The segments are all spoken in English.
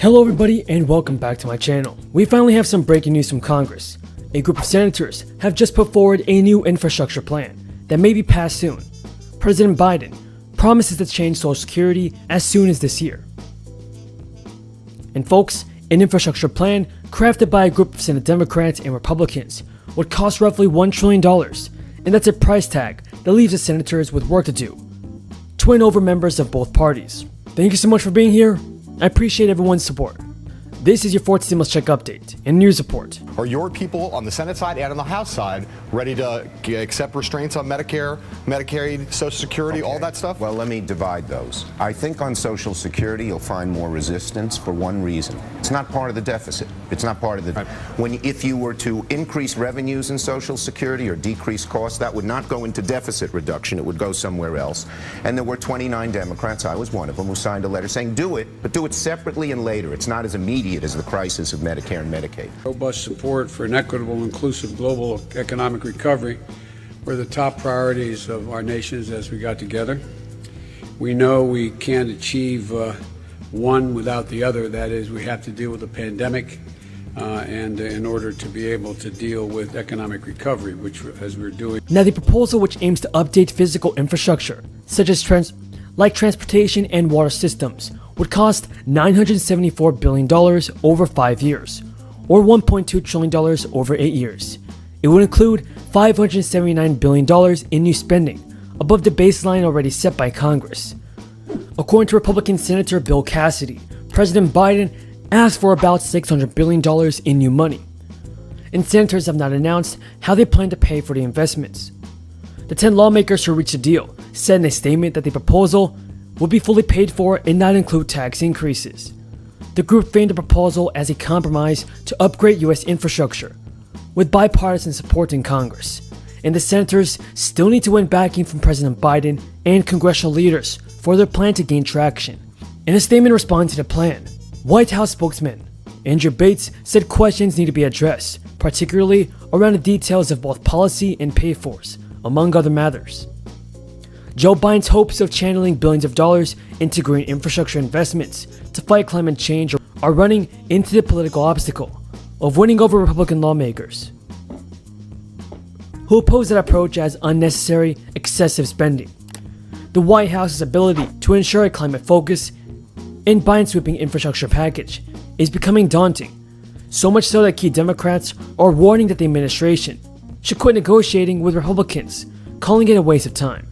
Hello everybody and welcome back to my channel. We finally have some breaking news from Congress. A group of senators have just put forward a new infrastructure plan that may be passed soon. President Biden promises to change Social Security as soon as this year. And folks, an infrastructure plan crafted by a group of Senate Democrats and Republicans would cost roughly $1 trillion, and that's a price tag that leaves the senators with work to do to win over members of both parties. Thank you so much for being here. I appreciate everyone's support. This is your 4th Stimulus Check Update and news report. Are your people on the Senate side and on the House side ready to accept restraints on Medicare, Medicaid, Social Security, all that stuff? Well, let me divide those. I think on Social Security, you'll find more resistance for one reason. It's not part of the deficit. It's not part of the... Right. If you were to increase revenues in Social Security or decrease costs, that would not go into deficit reduction. It would go somewhere else. And there were 29 Democrats, I was one of them, who signed a letter saying, do it, but do it separately and later. It's not as immediate as the crisis of Medicare and Medicaid. Robust support for an equitable, inclusive global economic recovery were the top priorities of our nations as we got together. We know we can't achieve one without the other. That is, we have to deal with the pandemic and in order to be able to deal with economic recovery, which as we're doing. Now, the proposal, which aims to update physical infrastructure, such as transportation and water systems, would cost $974 billion over 5 years, or $1.2 trillion over 8 years. It would include $579 billion in new spending, above the baseline already set by Congress. According to Republican Senator Bill Cassidy, President Biden asked for about $600 billion in new money, and senators have not announced how they plan to pay for the investments. The 10 lawmakers who reached a deal said in a statement that the proposal would be fully paid for and not include tax increases. The group framed the proposal as a compromise to upgrade U.S. infrastructure, with bipartisan support in Congress, and the senators still need to win backing from President Biden and congressional leaders for their plan to gain traction. In a statement responding to the plan, White House spokesman Andrew Bates said questions need to be addressed, particularly around the details of both policy and pay-fors, among other matters. Joe Biden's hopes of channeling billions of dollars into green infrastructure investments to fight climate change are running into the political obstacle of winning over Republican lawmakers, who oppose that approach as unnecessary, excessive spending. The White House's ability to ensure a climate focus in Biden's sweeping infrastructure package is becoming daunting, so much so that key Democrats are warning that the administration should quit negotiating with Republicans, calling it a waste of time.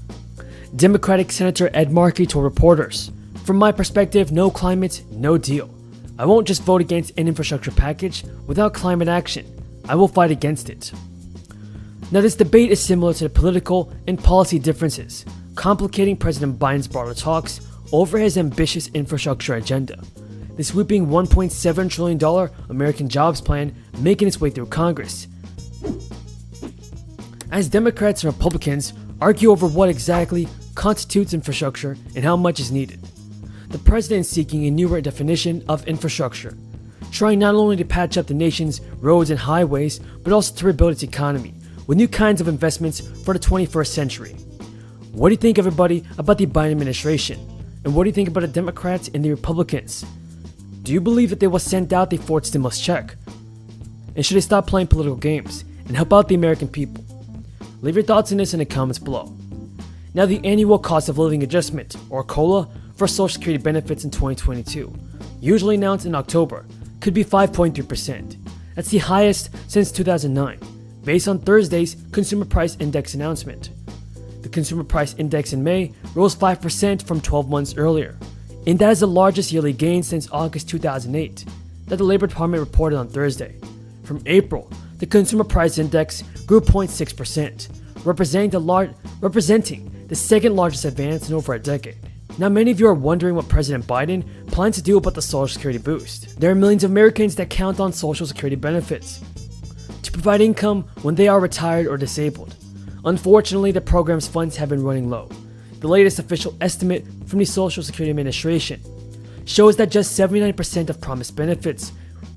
Democratic Senator Ed Markey told reporters, "From my perspective, no climate, no deal. I won't just vote against an infrastructure package without climate action. I will fight against it." Now, this debate is similar to the political and policy differences, complicating President Biden's broader talks over his ambitious infrastructure agenda. The sweeping $1.7 trillion American Jobs Plan making its way through Congress, as Democrats and Republicans argue over what exactly constitutes infrastructure and how much is needed. The president is seeking a newer definition of infrastructure, trying not only to patch up the nation's roads and highways, but also to rebuild its economy with new kinds of investments for the 21st century. What do you think, everybody, about the Biden administration? And what do you think about the Democrats and the Republicans? Do you believe that they will send out the 4th stimulus check? And should they stop playing political games and help out the American people? Leave your thoughts on this in the comments below. Now, the annual cost of living adjustment, or COLA, for Social Security benefits in 2022, usually announced in October, could be 5.3%. That's the highest since 2009, based on Thursday's Consumer Price Index announcement. The Consumer Price Index in May rose 5% from 12 months earlier, and that is the largest yearly gain since August 2008, that the Labor Department reported on Thursday. From April, the Consumer Price Index grew 0.6%, representing the second largest advance in over a decade. Now, many of you are wondering what President Biden plans to do about the Social Security boost. There are millions of Americans that count on Social Security benefits to provide income when they are retired or disabled. Unfortunately, the program's funds have been running low. The latest official estimate from the Social Security Administration shows that just 79% of promised benefits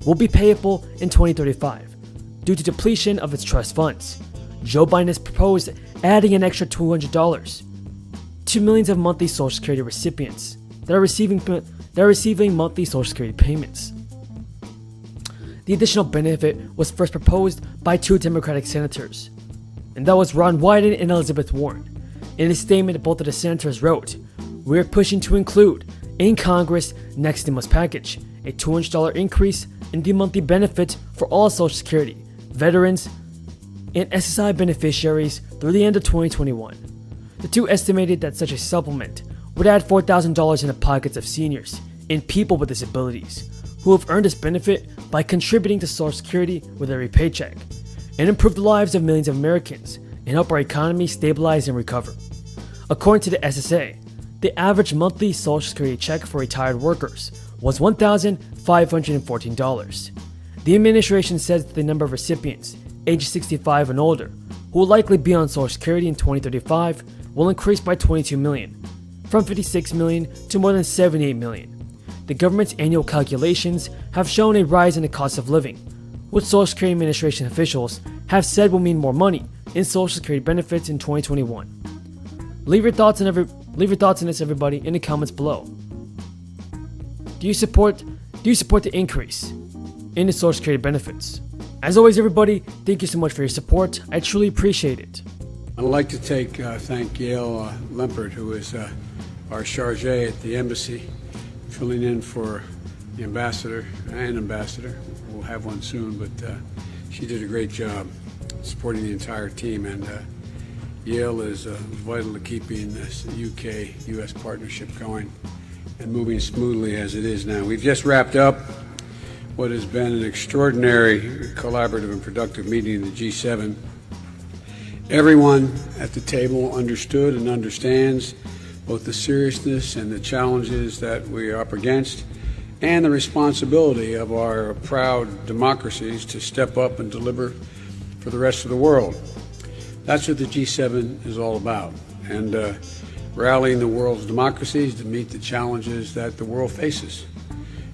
will be payable in 2035 due to depletion of its trust funds. Joe Biden has proposed adding an extra $200 to millions of monthly Social Security recipients that that are receiving monthly Social Security payments. The additional benefit was first proposed by 2 Democratic senators, and that was Ron Wyden and Elizabeth Warren. In a statement, both of the senators wrote, "We're pushing to include in Congress' next stimulus package a $200 increase in the monthly benefit for all Social Security, veterans, and SSI beneficiaries through the end of 2021. The two estimated that such a supplement would add $4,000 in the pockets of seniors and people with disabilities who have earned this benefit by contributing to Social Security with every paycheck, and improve the lives of millions of Americans and help our economy stabilize and recover." According to the SSA, the average monthly Social Security check for retired workers was $1,514. The administration says that the number of recipients aged 65 and older who will likely be on Social Security in 2035 will increase by 22 million, from 56 million to more than 78 million. The government's annual calculations have shown a rise in the cost of living, which Social Security Administration officials have said will mean more money in Social Security benefits in 2021. Leave your thoughts on this, everybody, in the comments below. Do you support the increase in the Social Security benefits? As always, everybody, thank you so much for your support. I truly appreciate it. I'd like to thank Yale Lempert, who is our charge at the embassy, filling in for the ambassador. We'll have one soon, but she did a great job supporting the entire team, and Yale is vital to keeping this UK-US partnership going and moving smoothly as it is now. We've just wrapped up what has been an extraordinary collaborative and productive meeting in the G7. Everyone at the table understood and understands both the seriousness and the challenges that we are up against, and the responsibility of our proud democracies to step up and deliver for the rest of the world. That's what the G7 is all about, and rallying the world's democracies to meet the challenges that the world faces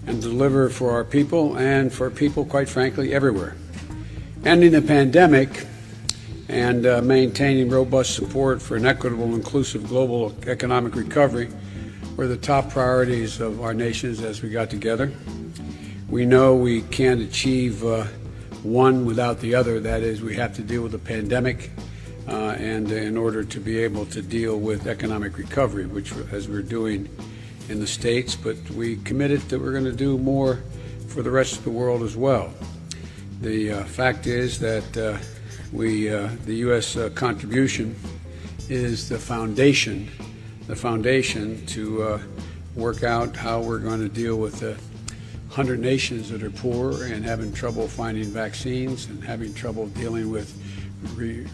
and deliver for our people and for people, quite frankly, everywhere. Ending the pandemic and maintaining robust support for an equitable, inclusive global economic recovery were the top priorities of our nations as we got together. We know we can't achieve one without the other. That is, we have to deal with the pandemic and in order to be able to deal with economic recovery, which, as we're doing in the States, but we committed that we're going to do more for the rest of the world as well. The fact is that the U.S. contribution is the foundation to work out how we're going to deal with the 100 nations that are poor and having trouble finding vaccines and having trouble dealing with reviving